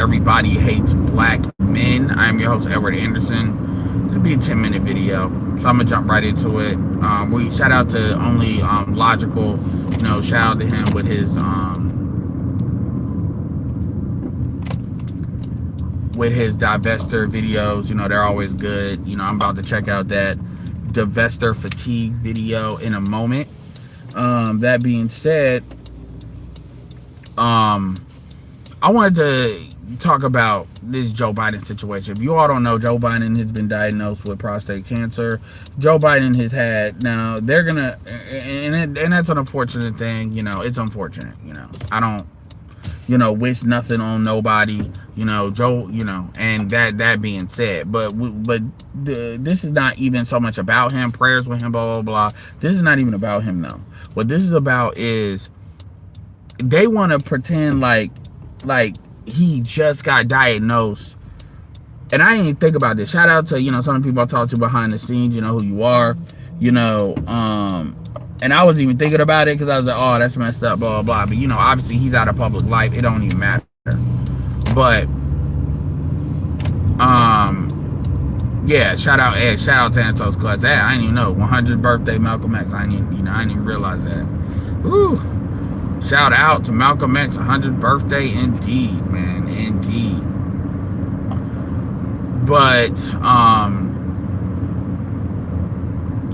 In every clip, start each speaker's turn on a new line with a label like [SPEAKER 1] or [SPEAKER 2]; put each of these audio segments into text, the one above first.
[SPEAKER 1] Everybody Hates Black Men. I'm your host, Edward Anderson. It'll be a 10-minute video, so I'm gonna jump right into it. We shout out to Only Logical. Shout out to him with his divester videos. They're always good. I'm about to check out that divester fatigue video in a moment. That being said, I wanted to talk about this Joe Biden situation. If you all don't know, Joe Biden has been diagnosed with prostate cancer. Joe Biden has had, now they're gonna, and that's an unfortunate thing. It's unfortunate. I don't, wish nothing on nobody. Joe, and that being said, but this is not even so much about him. Prayers with him, blah blah blah. This is not even about him though. What this is about is they want to pretend like he just got diagnosed. And I didn't think about this. Shout out to some of the people I talk to behind the scenes. Who you are. And I was even thinking about it because I was like, oh, that's messed up, blah blah blah. But obviously he's out of public life. It don't even matter. But yeah, shout out Ed, shout out to Santos Clutch. I didn't even know 100th birthday Malcolm X. I didn't even realize that. Woo. Shout out to Malcolm X, 100th birthday, indeed, man, indeed. But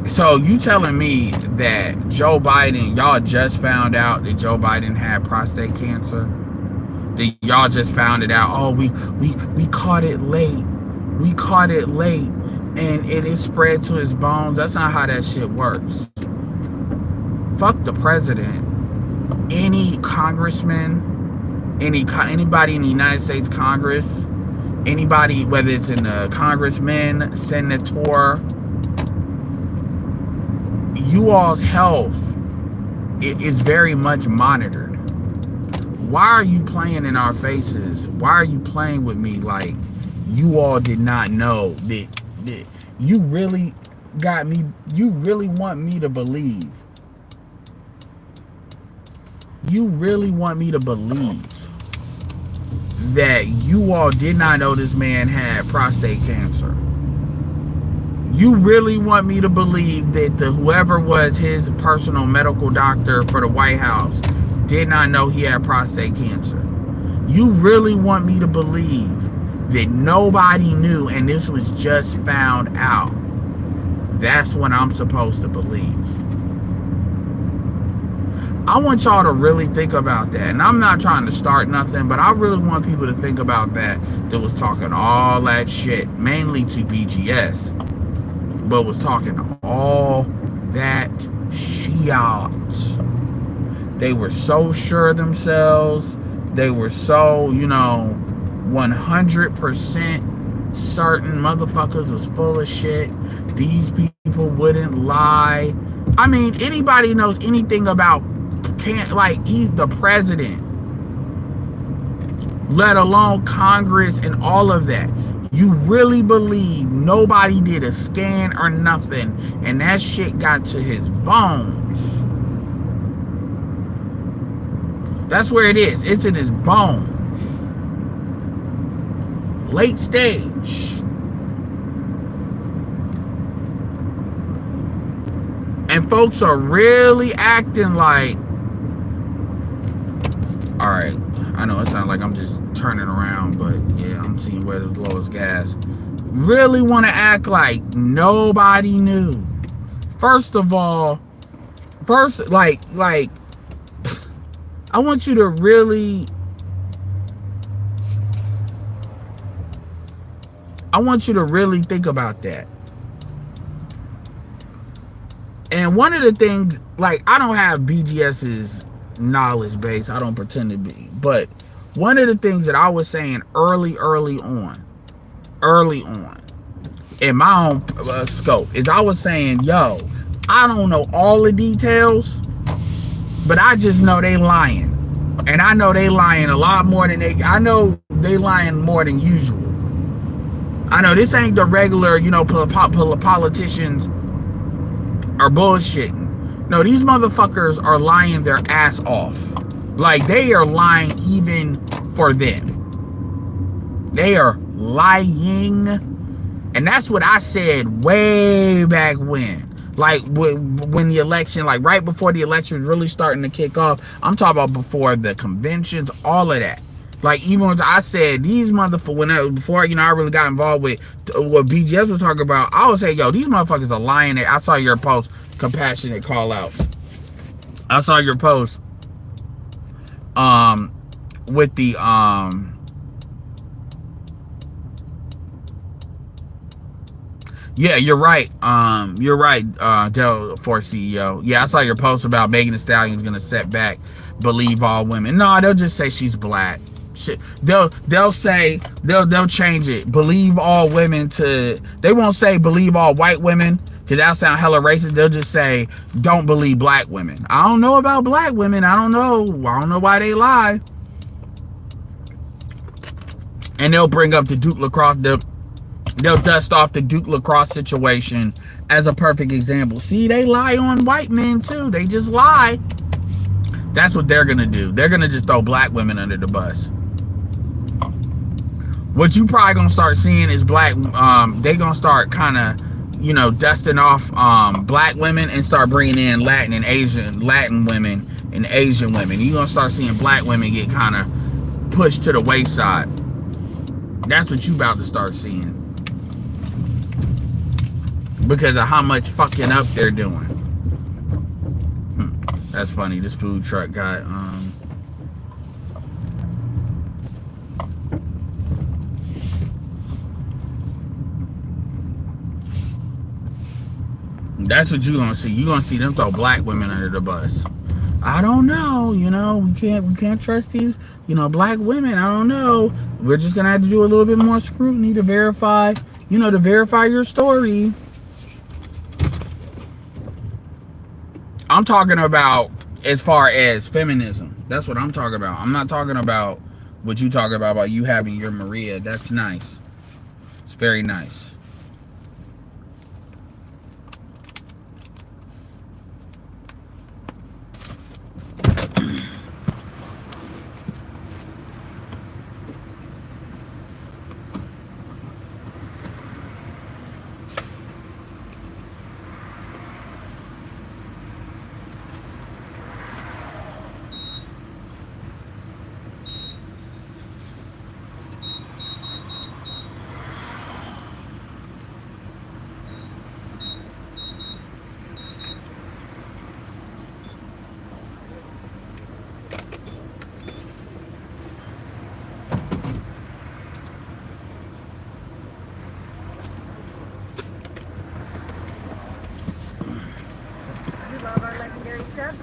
[SPEAKER 1] so you telling me that Joe Biden, y'all just found out that Joe Biden had prostate cancer? That y'all just found it out? Oh, we caught it late. We caught it late, and it is spread to his bones. That's not how that shit works. Fuck the president. Any congressman, anybody in the United States Congress, anybody, whether it's in the congressman, senator, you all's health is very much monitored. Why are you playing in our faces? Why are you playing with me like you all did not know that you really got me? You really want me to believe? You really want me to believe that you all did not know this man had prostate cancer? You really want me to believe that whoever was his personal medical doctor for the White House did not know he had prostate cancer? You really want me to believe that nobody knew and this was just found out? That's what I'm supposed to believe. I want y'all to really think about that. And I'm not trying to start nothing, but I really want people to think about that was talking all that shit, mainly to BGS, but was talking all that shit. They were so sure of themselves. They were so, 100% certain motherfuckers was full of shit. These people wouldn't lie. I mean, anybody knows anything about he's the president, let alone Congress and all of that. You really believe nobody did a scan or nothing and that shit got to his bones? That's where it is. It's in his bones. Late stage. And folks are really acting like, all right, I know it sounds like I'm just turning around, but yeah, I'm seeing where the lowest gas. Really want to act like nobody knew. First of all, like I want you to really, think about that. And one of the things, like, I don't have BGS's knowledge base. I don't pretend to be. But one of the things that I was saying early on, in my own scope, is I was saying, yo, I don't know all the details, but I just know they lying. And I know they lying a lot more than I know they lying more than usual. I know this ain't the regular, politicians are bullshitting. No, these motherfuckers are lying their ass off. Like, they are lying even for them. They are lying. And that's what I said way back when. Like when the election, like right before the election was really starting to kick off. I'm talking about before the conventions, all of that. Like even when I said these motherfuckers, before I really got involved with what BGS was talking about, I would say, yo, these motherfuckers are lying. I saw your post, compassionate call outs. I saw your post with the yeah, you're right. You're right, Del Force CEO. Yeah, I saw your post about Megan Thee Stallion's gonna set back believe all women. No, they'll just say she's black. Shit. They'll say they'll change it. Believe all women to, they won't say believe all white women, because that'll sound hella racist. They'll just say don't believe black women. I don't know about black women. I don't know why they lie. And they'll bring up the Duke Lacrosse, they'll dust off the Duke Lacrosse situation as a perfect example. See, they lie on white men too. They just lie. That's what they're gonna do. They're gonna just throw black women under the bus. What you probably gonna start seeing is black, they gonna start kind of, dusting off black women and start bringing in Latin women and Asian women. You're gonna start seeing black women get kind of pushed to the wayside. That's what you about to start seeing, because of how much fucking up they're doing. That's funny. This food truck guy. That's what you're gonna see. You're gonna see them throw black women under the bus. I don't know. We can't trust these, black women. I don't know. We're just gonna have to do a little bit more scrutiny to verify, to verify your story. I'm talking about as far as feminism. That's what I'm talking about. I'm not talking about what you talk about you having your Maria. That's nice. It's very nice.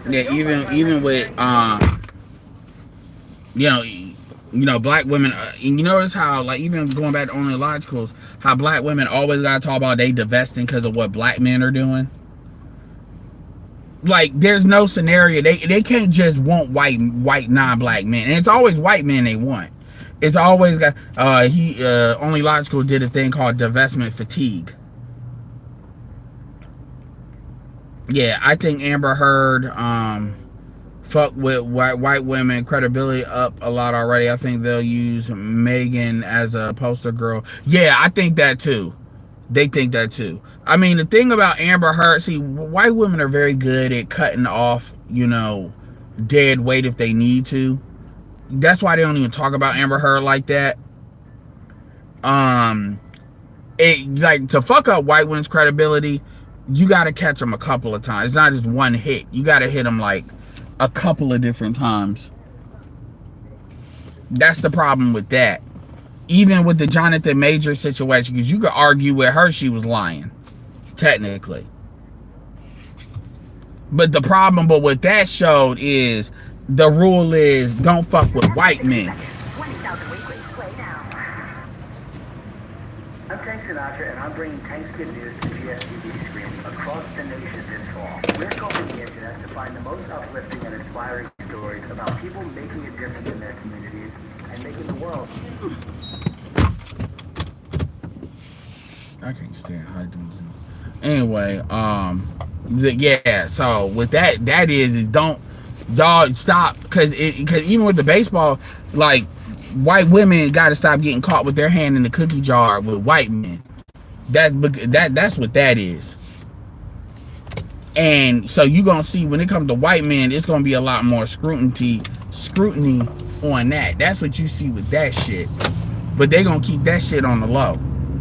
[SPEAKER 1] Yeah, even with black women, and you notice how, like, even going back to only logicals, how black women always gotta talk about they divesting because of what black men are doing. Like, there's no scenario they can't just want white non-black men, and it's always white men they want. It's always got only logical did a thing called divestment fatigue. Yeah, I think Amber Heard fuck with white women credibility up a lot already. I think they'll use Megan as a poster girl. Yeah, I think that too. They think that too. I mean, the thing about Amber Heard, see, white women are very good at cutting off, dead weight if they need to. That's why they don't even talk about Amber Heard like that. Like, to fuck up white women's credibility, you got to catch them a couple of times. It's not just one hit. You got to hit them like a couple of different times. That's the problem with that. Even with the Jonathan Major situation, because you could argue with her she was lying, technically. But the problem with that showed is the rule is don't fuck with white men.
[SPEAKER 2] I'm Tank Sinatra, and I'm bringing Tank's good news to GSTV screens across the nation this fall. We're combing the internet to find the most uplifting and inspiring stories about people making a difference in their communities and making the world.
[SPEAKER 1] I can't stand high dudes. Anyway, yeah. So with that is don't, dog, stop, because even with the baseball, like, white women got to stop getting caught with their hand in the cookie jar with white men. That's what that is. And so you're gonna see when it comes to white men, it's gonna be a lot more scrutiny on that. That's what you see with that shit. But they gonna keep that shit on the low.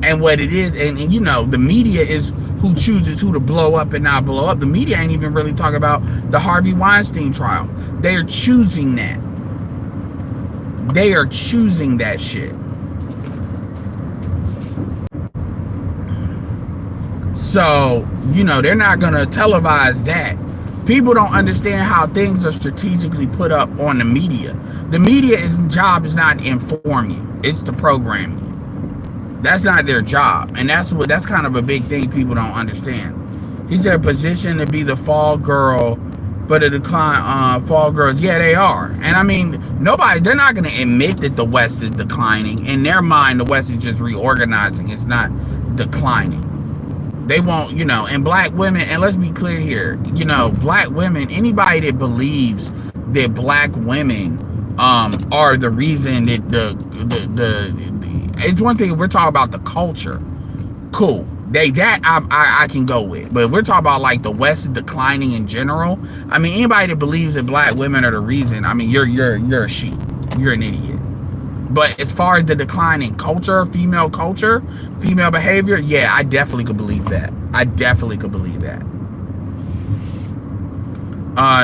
[SPEAKER 1] And what it is, and you know, the media is who chooses who to blow up and not blow up. The media ain't even really talking about the Harvey Weinstein trial. They are choosing that. They are choosing that shit. So, you know, they're not going to televise that. People don't understand how things are strategically put up on the media. The media's job is not to inform you. It's to program you. That's not their job. And that's kind of a big thing people don't understand. He's in a position to be the fall girl, but the decline, fall girls, yeah, they are. And I mean, they're not going to admit that the West is declining. In their mind, the West is just reorganizing. It's not declining. They won't, you know, and black women, and let's be clear here, you know, black women, anybody that believes that black women are the reason that it's one thing if we're talking about the culture, cool. I can go with. But if we're talking about like the West is declining in general, I mean, anybody that believes that black women are the reason, I mean, you're a sheep. You're an idiot. But as far as the decline in culture, female behavior, yeah, I definitely could believe that. I definitely could believe that.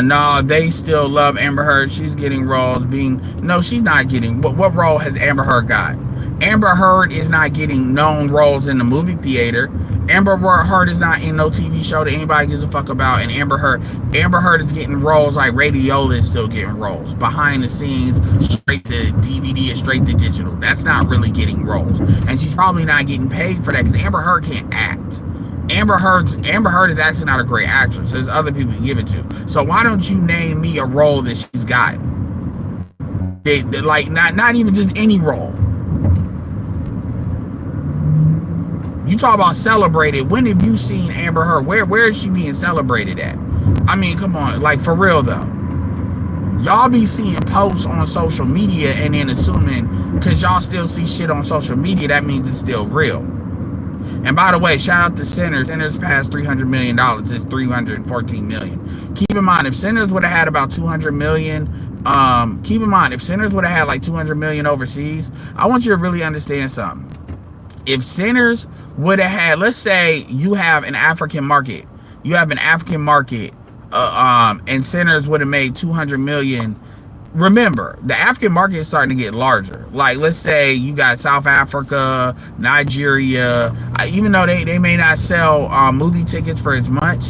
[SPEAKER 1] No, they still love Amber Heard. She's getting roles no, she's not getting, what role has Amber Heard got? Amber Heard is not getting known roles in the movie theater. Amber Heard is not in no TV show that anybody gives a fuck about. And Amber Heard is getting roles like Radiola is still getting roles. Behind the scenes, straight to DVD and straight to digital. That's not really getting roles. And she's probably not getting paid for that because Amber Heard can't act. Amber Heard is actually not a great actress. There's other people you give it to. So why don't you name me a role that she's gotten? Like not even just any role. You talk about celebrated. When have you seen Amber Heard? Where is she being celebrated at? I mean, come on, like for real though. Y'all be seeing posts on social media and then assuming because y'all still see shit on social media, that means it's still real. And by the way, shout out to Sinners. Sinners passed $300 million. It's $314 million. Keep in mind, if Sinners would have had about $200 million, keep in mind, if Sinners would have had like $200 million overseas, I want you to really understand something. If Sinners would have had, let's say you have an African market, and Sinners would have made 200 million. Remember, the African market is starting to get larger. Like, let's say you got South Africa, Nigeria, even though they may not sell movie tickets for as much,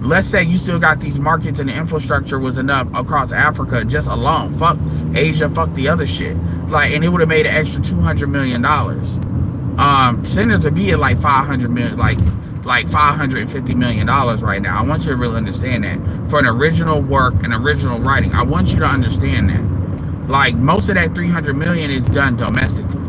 [SPEAKER 1] let's say you still got these markets and the infrastructure was enough across Africa just alone. Fuck Asia, fuck the other shit. Like, and it would have made an extra $200 million. Sinners would be at like 500 million, like $550 million right now. I want you to really understand that. For an original work and original writing, I want you to understand that. Like, most of that 300 million is done domestically.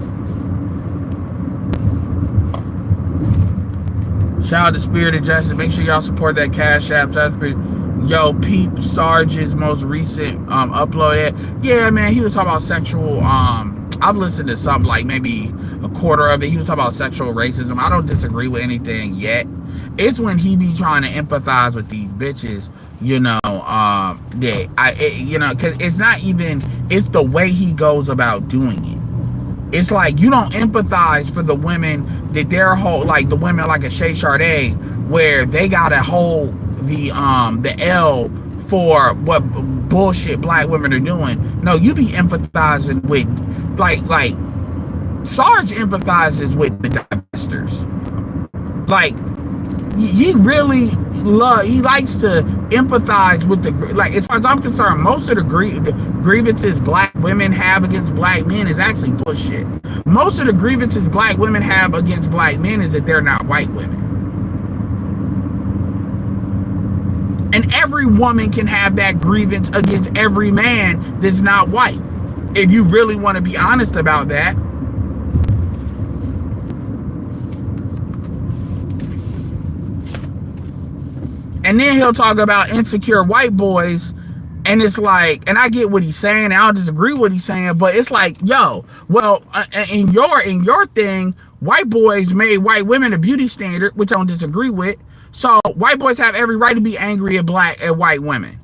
[SPEAKER 1] Shout out to Spirit of Justice. Make sure y'all support that Cash App. Yo, Peep Sarge's most recent upload. Yeah, man, he was talking about sexual I've listened to something like maybe a quarter of it. He was talking about sexual racism. I don't disagree with anything yet. It's when he be trying to empathize with these bitches, you know, because it's not even, it's the way he goes about doing it. It's like you don't empathize for the women that their whole, like the women like a Shay Sade, where they gotta hold the L for what bullshit black women are doing. No, you be empathizing with like Sarge empathizes with the divestors. Like he really he likes to empathize with the, like, as far as I'm concerned, most of the grievances black women have against black men is actually bullshit. Most of the grievances black women have against black men is that they're not white women. And every woman can have that grievance against every man that's not white. If you really want to be honest about that. And then he'll talk about insecure white boys And it's like, and I get what he's saying, and I don't disagree with what he's saying, but it's like, yo, well, in your thing, white boys made white women a beauty standard, which I don't disagree with. So white boys have every right to be angry at white women.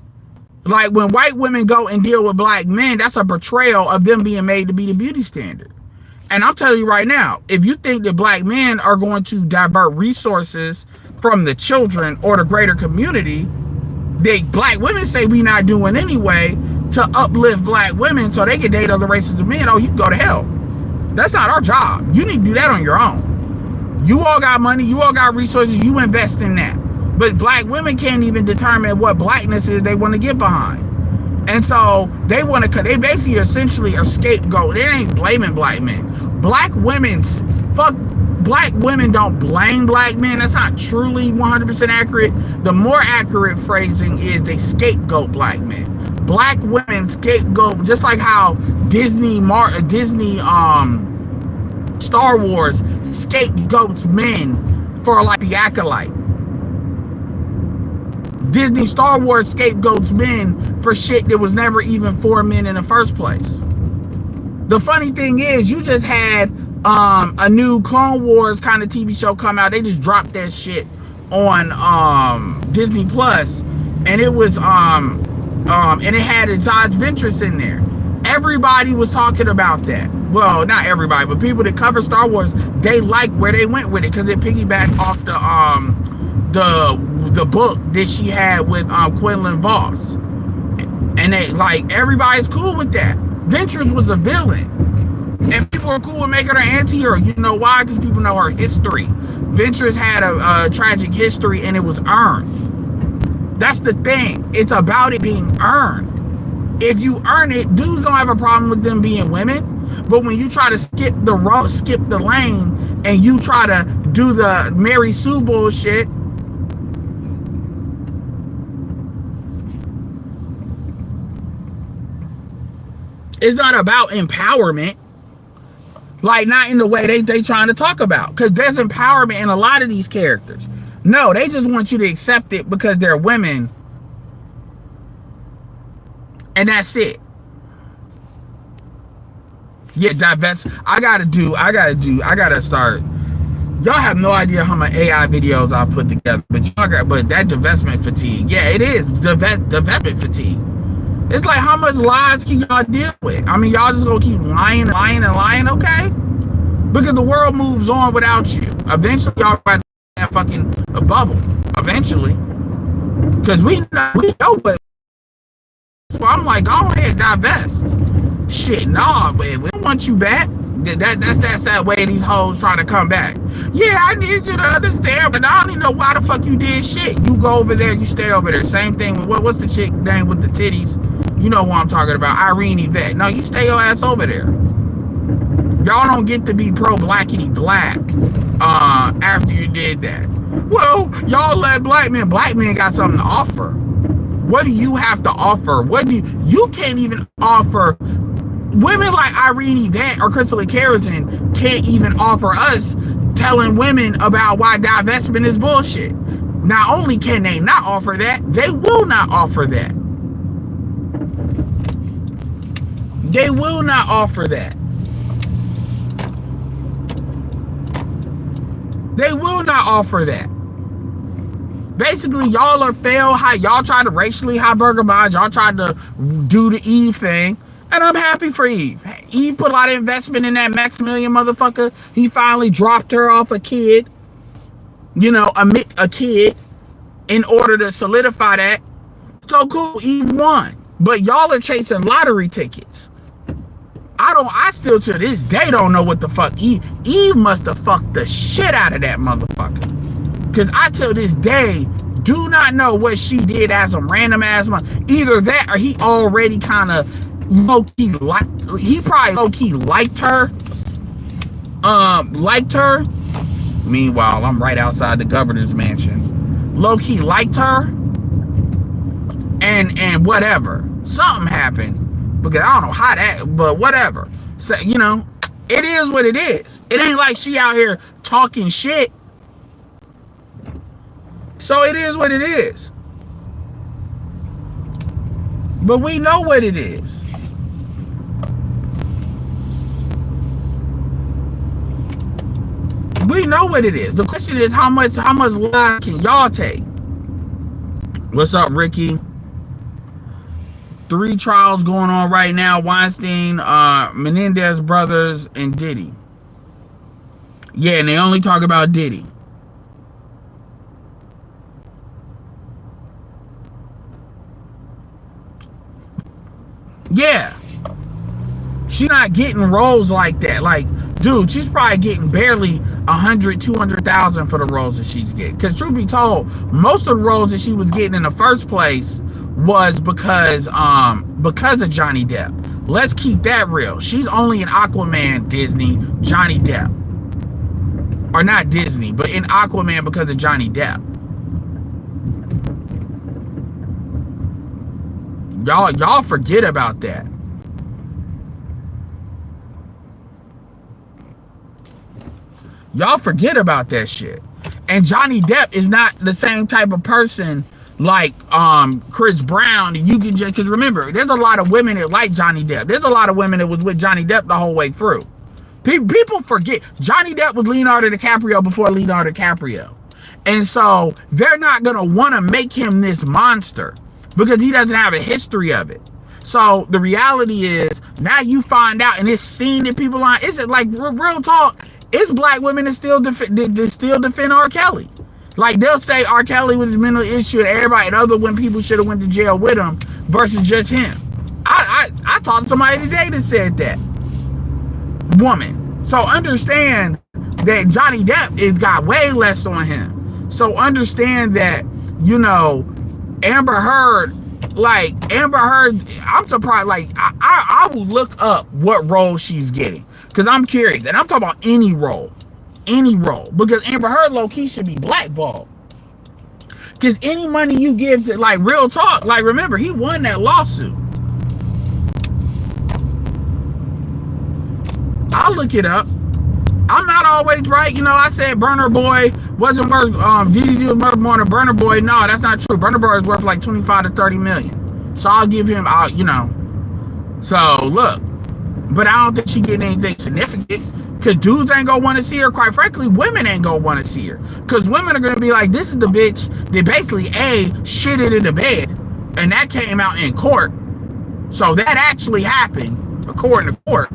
[SPEAKER 1] Like when white women go and deal with black men, that's a betrayal of them being made to be the beauty standard. And I'm telling you right now, if you think that black men are going to divert resources from the children or the greater community, they black women say we not doing anyway to uplift black women so they can date other races of men, oh, you can go to hell. That's not our job. You need to do that on your own. You all got money, you all got resources, you invest in that. But black women can't even determine what blackness is they want to get behind. And so they want to, they basically essentially a scapegoat. They ain't blaming black men. Black women's, fuck, black women don't blame black men. That's not truly 100% accurate. The more accurate phrasing is they scapegoat black men. Black women scapegoat, just like how Disney, Star Wars scapegoats men for like the Acolyte. Disney Star Wars scapegoats men for shit that was never even for men in the first place. The funny thing is, you just had a new Clone Wars kind of TV show come out. They just dropped that shit on Disney Plus, and it was and it had Asajj Ventress in there. Everybody was talking about that. Well, not everybody, but people that cover Star Wars, they like where they went with it because it piggybacked off the book that she had with Quinlan Voss, and they like everybody's cool with that. Ventress was a villain, and people are cool with making her anti-hero. You know why? Because people know her history. Ventress had a tragic history, and it was earned. That's the thing. It's about it being earned. If you earn it, dudes don't have a problem with them being women. But when you try to skip the road, skip the lane, and you try to do the Mary Sue bullshit, it's not about empowerment. Like, not in the way they trying to talk about. Because there's empowerment in a lot of these characters. No, they just want you to accept it because they're women. And that's it. Yeah, divest. I gotta start. Y'all have no idea how many AI videos I put together. But that divestment fatigue. Yeah, it is. Divestment fatigue. It's like, how much lies can y'all deal with? I mean, y'all just gonna keep lying, okay? Because the world moves on without you. Eventually, y'all got that fucking a bubble. Eventually. Because we know what. So I'm like, go ahead, divest. Shit, nah, man, we don't want you back. That's that way these hoes trying to come back. Yeah, I need you to understand, but I don't even know why the fuck you did shit. You go over there, you stay over there. Same thing with what's the chick name with the titties? You know who I'm talking about, Irene Yvette. No, you stay your ass over there. Y'all don't get to be pro-blackity black after you did that. Well, y'all let black men got something to offer. What do you have to offer? You can't even offer. Women like Irene Yvette or Crystal Kerosene can't even offer us telling women about why divestment is bullshit. Not only can they not offer that, they will not offer that. They will not offer that. They will not offer that. Basically, y'all are failed. How y'all tried to racially hypergamize. Y'all tried to do the Eve thing. And I'm happy for Eve. Eve put a lot of investment in that Maximilian motherfucker. He finally dropped her off a kid. You know, a kid in order to solidify that. So cool, Eve won. But y'all are chasing lottery tickets. I still to this day don't know what the fuck Eve must have fucked the shit out of that motherfucker. Cause I till this day do not know what she did as a random ass month. Either that or he already kind of low-key he probably low-key liked her. Meanwhile, I'm right outside the governor's mansion. Low-key liked her. And whatever. Something happened. Because I don't know how that, but whatever. So, you know, it is what it is. It ain't like she out here talking shit. So it is what it is. But we know what it is. We know what it is. The question is how much lies can y'all take? What's up, Ricky? 3 trials going on right now. Weinstein, Menendez brothers, and Diddy. Yeah, and they only talk about Diddy. Yeah. She's not getting roles like that. Like, dude, she's probably getting barely 100, 200,000 for the roles that she's getting. Because truth be told, most of the roles that she was getting in the first place was because of Johnny Depp. Let's keep that real. She's only in Aquaman, Disney, Johnny Depp. Or not Disney, but in Aquaman because of Johnny Depp. Y'all forget about that. Y'all forget about that shit. And Johnny Depp is not the same type of person like Chris Brown. You can just, because remember, there's a lot of women that like Johnny Depp. There's a lot of women that was with Johnny Depp the whole way through. People forget Johnny Depp was Leonardo DiCaprio before Leonardo DiCaprio. And so they're not going to want to make him this monster because he doesn't have a history of it. So the reality is now you find out, and it's seen that people on, it's just like real talk. It's black women that still defend R. Kelly. Like they'll say R. Kelly with his mental issue and everybody and other when people should have went to jail with him versus just him. I talked to somebody today that said that. Woman. So understand that Johnny Depp has got way less on him. So understand that, you know, Amber Heard, I'm surprised. Like, I will look up what role she's getting because I'm curious, and I'm talking about any role, because Amber Heard low key should be blackballed. Because any money you give to, like, real talk, like, remember he won that lawsuit. I'll look it up. I'm not always right. You know, I said Burna Boy wasn't worth, DDG was worth more than Burna Boy. No, that's not true. Burna Boy is worth like 25 to 30 million. So I'll give him, you know. So look, but I don't think she getting anything significant because dudes ain't gonna want to see her. Quite frankly, women ain't gonna want to see her because women are gonna be like, this is the bitch that basically shitted in the bed, and that came out in court. So that actually happened according to court.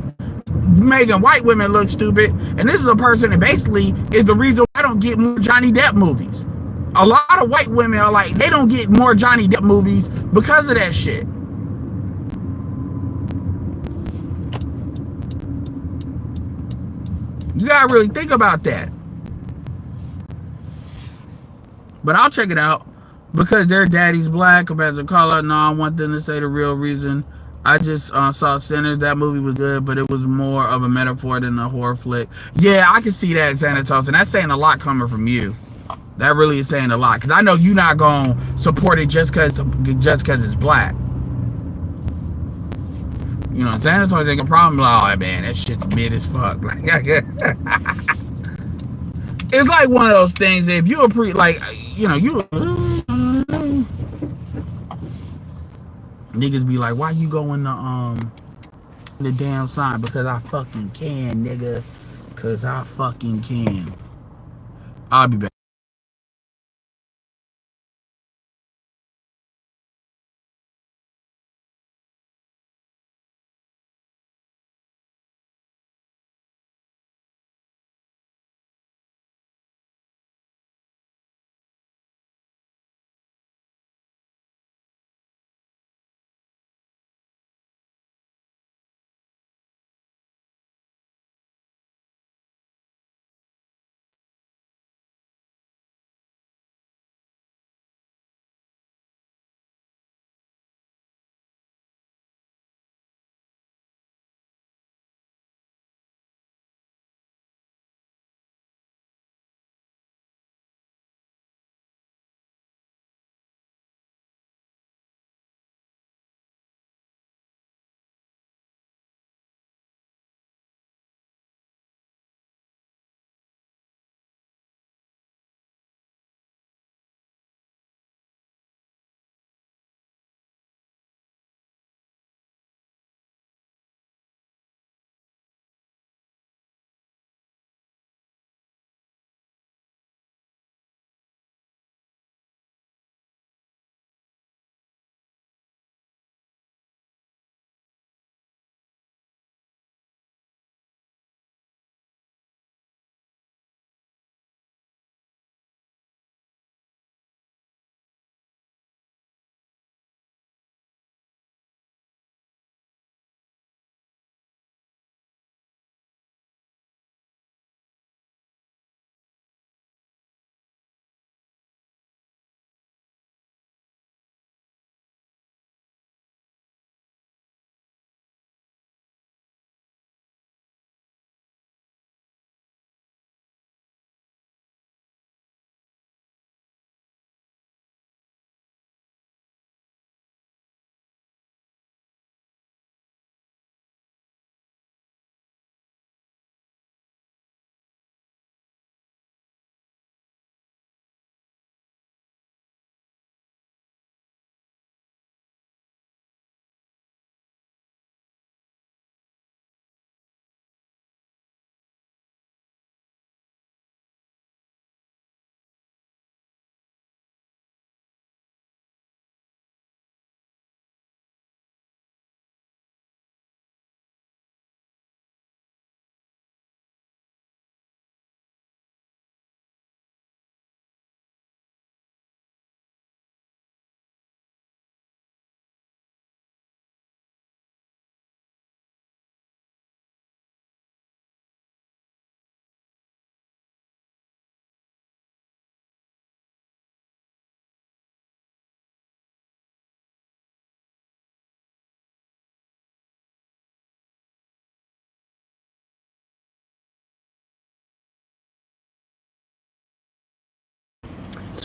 [SPEAKER 1] Making white women look stupid, and this is a person that basically is the reason I don't get more Johnny Depp movies. A lot of white women are like, they don't get more Johnny Depp movies because of that shit. You gotta really think about that. But I'll check it out because their daddy's black compared to color. No, I want them to say the real reason. I just saw Sinners. That movie was good, but it was more of a metaphor than a horror flick. Yeah, I can see that, Xanatos, and that's saying a lot coming from you. That really is saying a lot, because I know you're not going to support it just because it's black. You know, Xanatos ain't a problem. Like, oh, man, that shit's mid as fuck. It's like one of those things that if you like, you know, you... Niggas be like, why you going to the damn sign? Because I fucking can, nigga. Because I fucking can. I'll be back.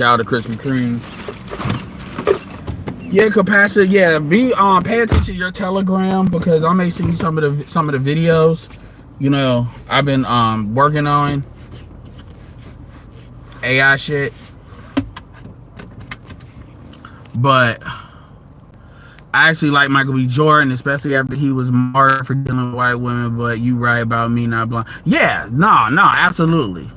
[SPEAKER 1] Shout out to Krispy Kreme. Yeah, capacity. Yeah, pay attention to your Telegram because I may see some of the videos. You know, I've been working on AI shit, but I actually like Michael B. Jordan, especially after he was martyred for dealing with white women. But you right about me not blind. Yeah, no, absolutely.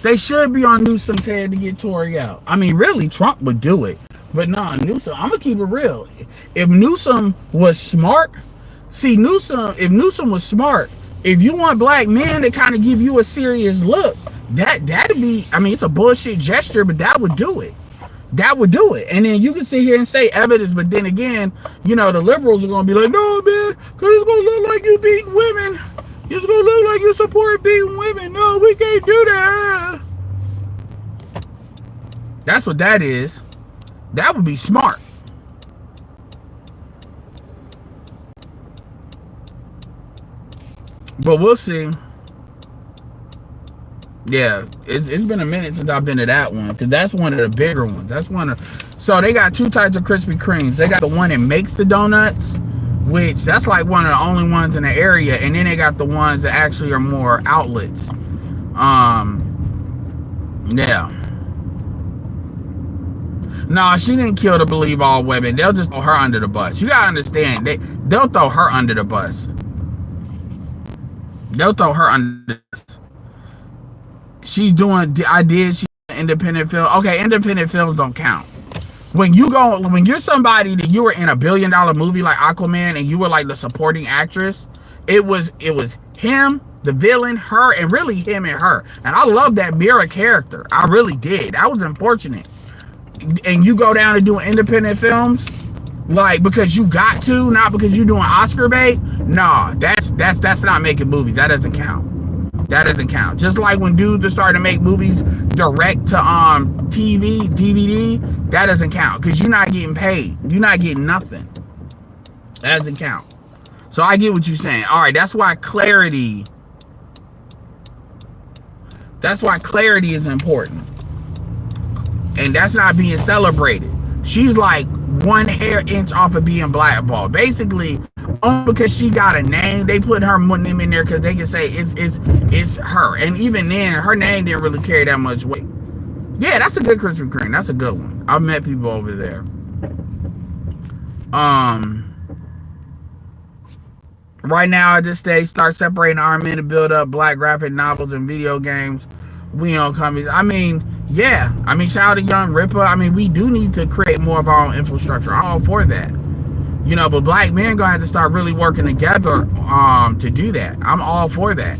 [SPEAKER 1] They should be on Newsom's head to get Tory out. I mean, really, Trump would do it. But nah, Newsom, I'm going to keep it real. If Newsom was smart, if Newsom was smart, if you want black men to kind of give you a serious look, that'd be, I mean, it's a bullshit gesture, but that would do it. That would do it. And then you can sit here and say evidence, but then again, you know, the liberals are going to be like, no, man, because it's going to look like you beating women. It's gonna look like you support beating women. No, we can't do that. That's what that is. That would be smart. But we'll see. Yeah, it's been a minute since I've been to that one because that's one of the bigger ones. So they got two types of Krispy Kremes. They got the one that makes the donuts, which that's like one of the only ones in the area, and then they got the ones that actually are more outlets. Yeah. No, she didn't kill to believe all women. They'll just throw her under the bus. You gotta understand, they'll throw her under the bus. They'll throw her under the bus. She's doing independent film. Okay, independent films don't count. When you're somebody that you were in a $1 billion movie like Aquaman and you were like the supporting actress, it was him, the villain, her, and really him and her. And I love that Mira character. I really did. That was unfortunate. And you go down and doing independent films, like because you got to, not because you're doing Oscar bait. Nah, that's not making movies. That doesn't count. That doesn't count. Just like when dudes are starting to make movies direct to TV, DVD, that doesn't count because you're not getting paid. You're not getting nothing. That doesn't count. So I get what you're saying. All right, that's why clarity is important. And that's not being celebrated. She's like 1 hair inch off of being blackballed. Basically, only because she got a name, they put her name in there because they can say it's her. And even then, her name didn't really carry that much weight. Yeah, that's a good Krispy Kreme. That's a good one. I've met people over there. Right now at this stage, start separating our men to build up black graphic novels and video games. We don't come. I mean, yeah. I mean, shout out to Young Ripper. I mean, we do need to create more of our own infrastructure. I'm all for that. You know, but black men gonna have to start really working together to do that. I'm all for that.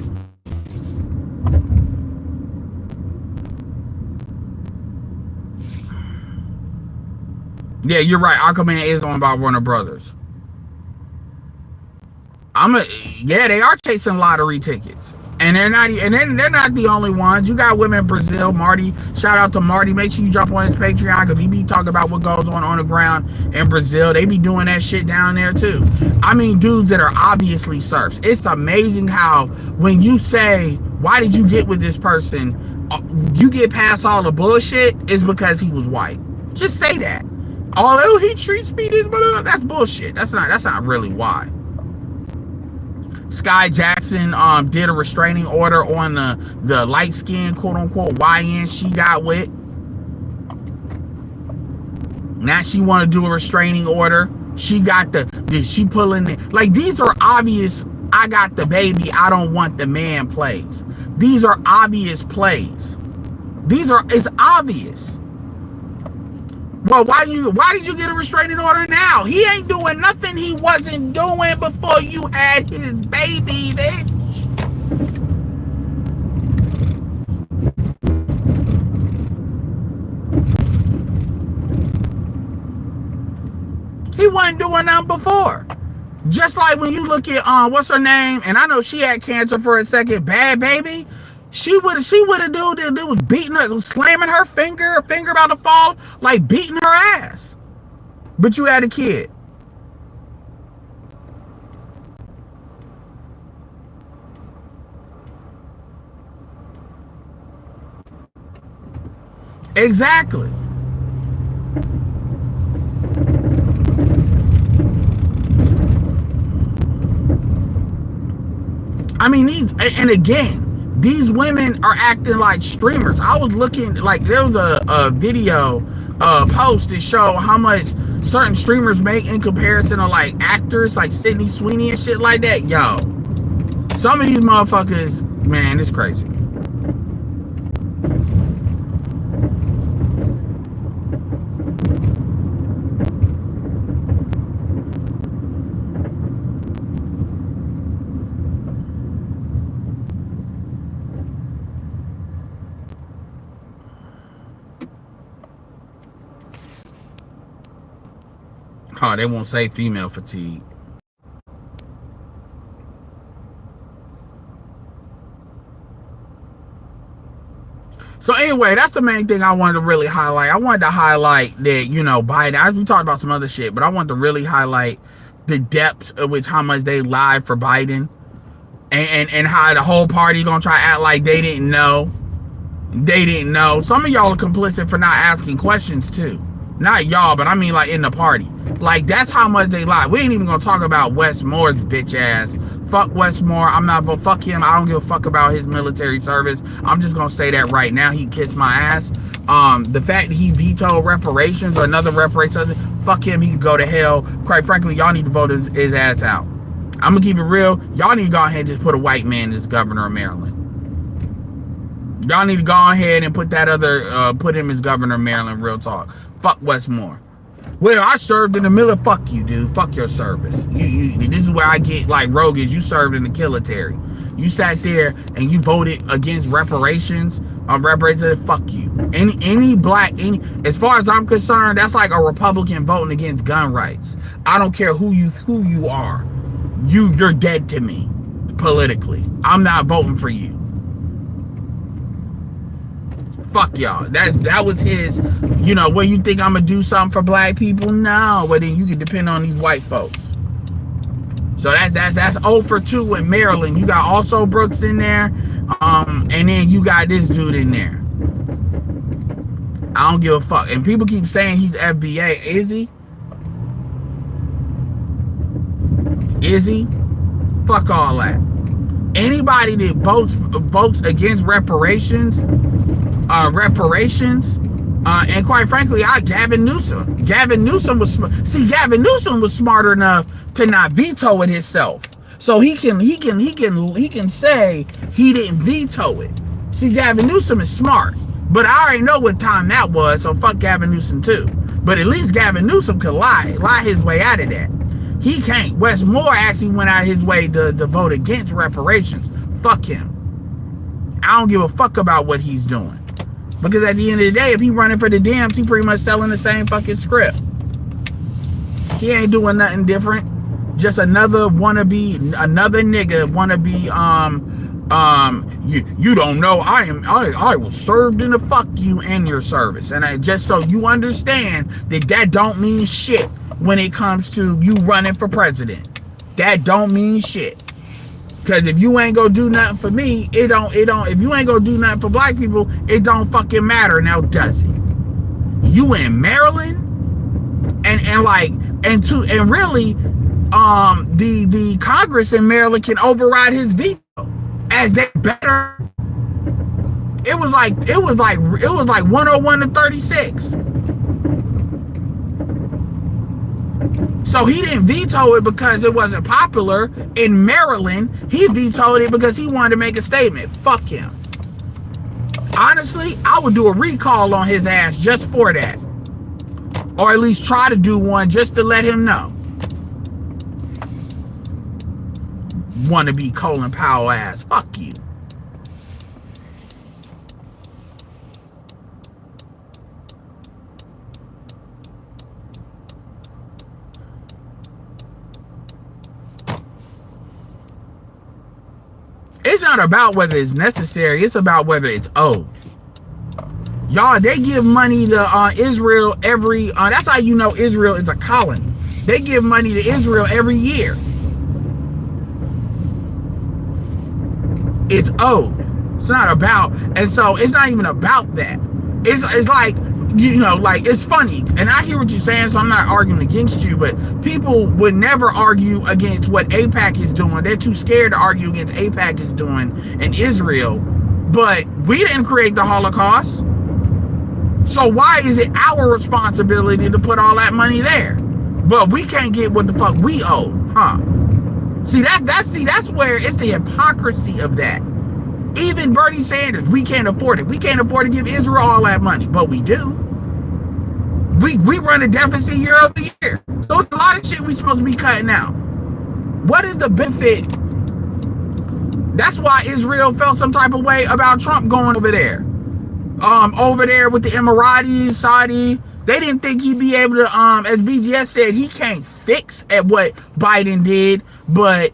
[SPEAKER 1] Yeah, you're right. Aquaman is owned by Warner Brothers. Yeah, they are chasing lottery tickets. And they're not the only ones. You got women in Brazil. Marty, shout out to Marty. Make sure you jump on his Patreon because he be talking about what goes on the ground in Brazil. They be doing that shit down there too. I mean, dudes that are obviously serfs. It's amazing how when you say, why did you get with this person? You get past all the bullshit is because he was white. Just say that. Although he treats me this, that's bullshit. That's not really why. Sky Jackson did a restraining order on the light skinned quote unquote YN she got with. Now she want to do a restraining order. She got she pulling it. Like, these are obvious. I got the baby, I don't want the man plays. These are obvious plays. It's obvious. Well, why did you get a restraining order now? He ain't doing nothing he wasn't doing before you had his baby, bitch. He wasn't doing nothing before. Just like when you look at what's her name, and I know she had cancer for a second, Bad Baby. She would have dude that was beating her, slamming her finger about to fall, like beating her ass. But you had a kid. Exactly. I mean, and again, these women are acting like streamers. I was looking, like, there was a video post that showed how much certain streamers make in comparison to, like, actors like Sydney Sweeney and shit like that. Yo, some of these motherfuckers, man, it's crazy. Oh, they won't say female fatigue. So anyway, that's the main thing I wanted to really highlight. I wanted to highlight that, you know, Biden, as we talked about some other shit, but I wanted to really highlight the depths of which how much they lied for Biden, and how the whole party gonna try to act like they didn't know. They didn't know. Some of y'all are complicit for not asking questions too. Not y'all, but I mean like in the party. Like, that's how much they lie. We ain't even gonna talk about Wes Moore's bitch ass. Fuck Wes Moore. I'm not gonna fuck him. I don't give a fuck about his military service. I'm just gonna say that right now. He kissed my ass. The fact that he vetoed reparations or another reparations, fuck him. He could go to hell. Quite frankly, y'all need to vote his ass out. I'm gonna keep it real. Y'all need to go ahead and just put a white man as governor of Maryland. Y'all need to go ahead and put that other, put him as governor of Maryland. Real talk. Fuck Wes Moore. Well, I served in the military. Fuck you, dude. Fuck your service. This is where I get like rogue is. You served in the military. You sat there and you voted against reparations. Reparations. Fuck you. Any black, as far as I'm concerned, that's like a Republican voting against gun rights. I don't care who you are. You're dead to me politically. I'm not voting for you. Fuck y'all. That was his, you know, what, you think I'm gonna do something for black people? No, but then you can depend on these white folks. So that's 0 for 2 in Maryland. You got also Brooks in there, and then you got this dude in there. I don't give a fuck. And people keep saying he's FBA. Is he? Is he? Fuck all that. Anybody that votes against reparations, and quite frankly, Gavin Newsom. Gavin Newsom was smart enough to not veto it himself, so he can say he didn't veto it. See, Gavin Newsom is smart, but I already know what time that was, so fuck Gavin Newsom too. But at least Gavin Newsom could lie his way out of that. He can't. Wes Moore actually went out his way to vote against reparations. Fuck him. I don't give a fuck about what he's doing. Because at the end of the day, if he running for the Dems, he pretty much selling the same fucking script. He ain't doing nothing different. Just another wannabe, another nigga wannabe, you don't know, I was served in the fuck you and your service. And just so you understand that don't mean shit when it comes to you running for president. That don't mean shit. Because if you ain't gonna do nothing for me, it don't, if you ain't gonna do nothing for black people, it don't fucking matter now, does it? You in Maryland? And really, the Congress in Maryland can override his veto as they better. It was like 101 to 36. So he didn't veto it because it wasn't popular in Maryland. He vetoed it because he wanted to make a statement. Fuck him. Honestly, I would do a recall on his ass just for that. Or at least try to do one just to let him know. Wanna be Colin Powell ass. Fuck you. It's not about whether it's necessary. It's about whether it's owed. Y'all, they give money to Israel every... that's how you know Israel is a colony. They give money to Israel every year. It's owed. It's not about... And so it's not even about that. It's like, like, it's funny, and I hear what you're saying, so I'm not arguing against you, but people would never argue against what AIPAC is doing. They're too scared to argue against AIPAC is doing in Israel. But we didn't create the Holocaust. So why is it our responsibility to put all that money there? But we can't get what the fuck we owe, huh? See, that's where it's the hypocrisy of that. Even Bernie Sanders, we can't afford it. We can't afford to give Israel all that money, but we do. We run a deficit year over year. So it's a lot of shit we supposed to be cutting out. What is the benefit? That's why Israel felt some type of way about Trump going over there. Over there with the Emiratis, Saudi. They didn't think he'd be able to, as BGS said, he can't fix at what Biden did, but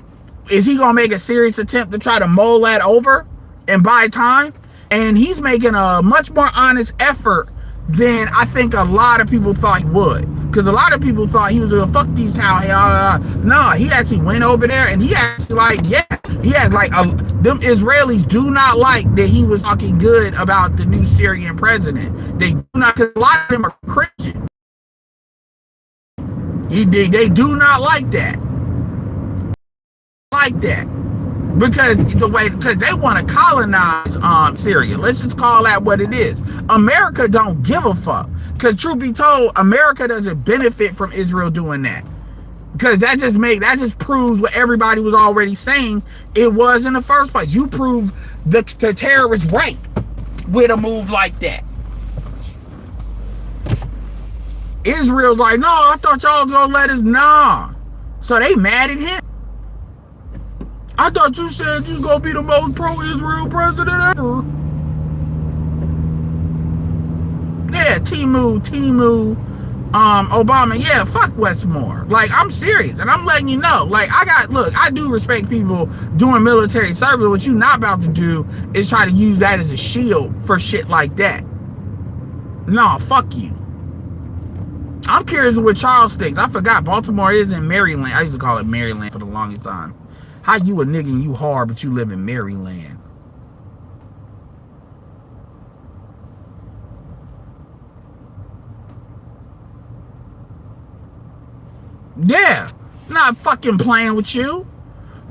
[SPEAKER 1] is he gonna make a serious attempt to try to mull that over and buy time? And he's making a much more honest effort than I think a lot of people thought he would. Because a lot of people thought he was gonna fuck these towns. No, he actually went over there and he actually them Israelis do not like that he was talking good about the new Syrian president. They do not, because a lot of them are Christian. They do not like that. Because they want to colonize Syria. Let's just call that what it is. America don't give a fuck. Because truth be told, America doesn't benefit from Israel doing that. Because that just proves what everybody was already saying it was in the first place. You prove the terrorists right with a move like that. Israel's like, no, I thought y'all was gonna let us. Nah. So they mad at him. I thought you said you was gonna be the most pro-Israel president ever. Yeah, Timu, Obama. Yeah, fuck Westmore. Like, I'm serious, and I'm letting you know. Like, I do respect people doing military service. What you not about to do is try to use that as a shield for shit like that. No, fuck you. I'm curious what Charles thinks. I forgot Baltimore is in Maryland. I used to call it Maryland for the longest time. How you a nigga and you hard, but you live in Maryland? Yeah, not fucking playing with you.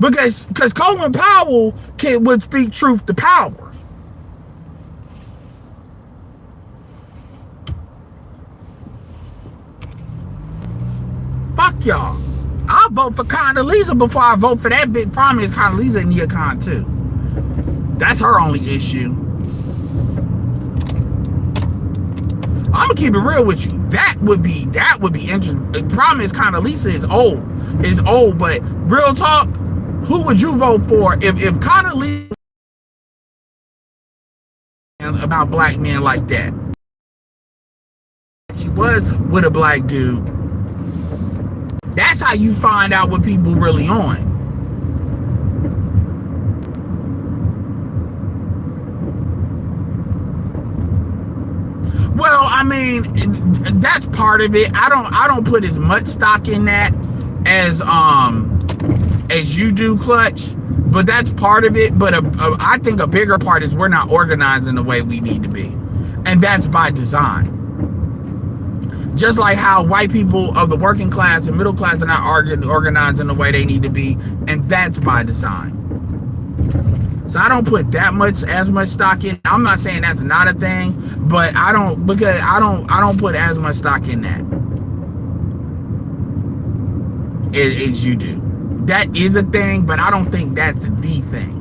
[SPEAKER 1] Because Colin Powell would speak truth to power. Fuck y'all. I'll vote for Condoleezza before I vote for that big. Problem is Condoleezza and Neocon too. That's her only issue. I'm gonna keep it real with you. That would be interesting. The problem is Condoleezza is old, but real talk, who would you vote for if Condoleezza about black men like that? She was with a black dude. That's how you find out what people really on. Well, I mean, that's part of it. I don't put as much stock in that as you do, Clutch. But that's part of it. But I think a bigger part is we're not organizing the way we need to be, and that's by design. Just like how white people of the working class and middle class are not organizing the way they need to be, and that's by design. So I don't put as much stock in. I'm not saying that's not a thing, but I don't put as much stock in that as you do. That is a thing, but I don't think that's the thing.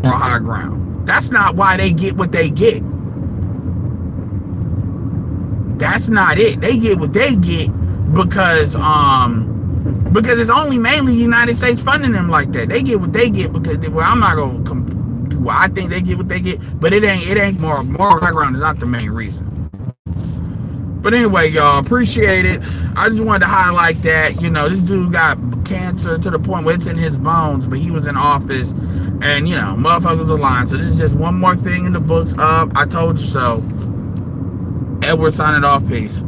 [SPEAKER 1] Or high ground. That's not why they get what they get. That's not it. They get what they get because it's only mainly the United States funding them like that. They get what they get because I'm not gonna do what I think they get what they get, but it ain't moral background is not the main reason. But anyway, y'all, appreciate it. I just wanted to highlight that, this dude got cancer to the point where it's in his bones, but he was in office, and motherfuckers are lying. So this is just one more thing in the books. I told you so. Edward signing off. Peace.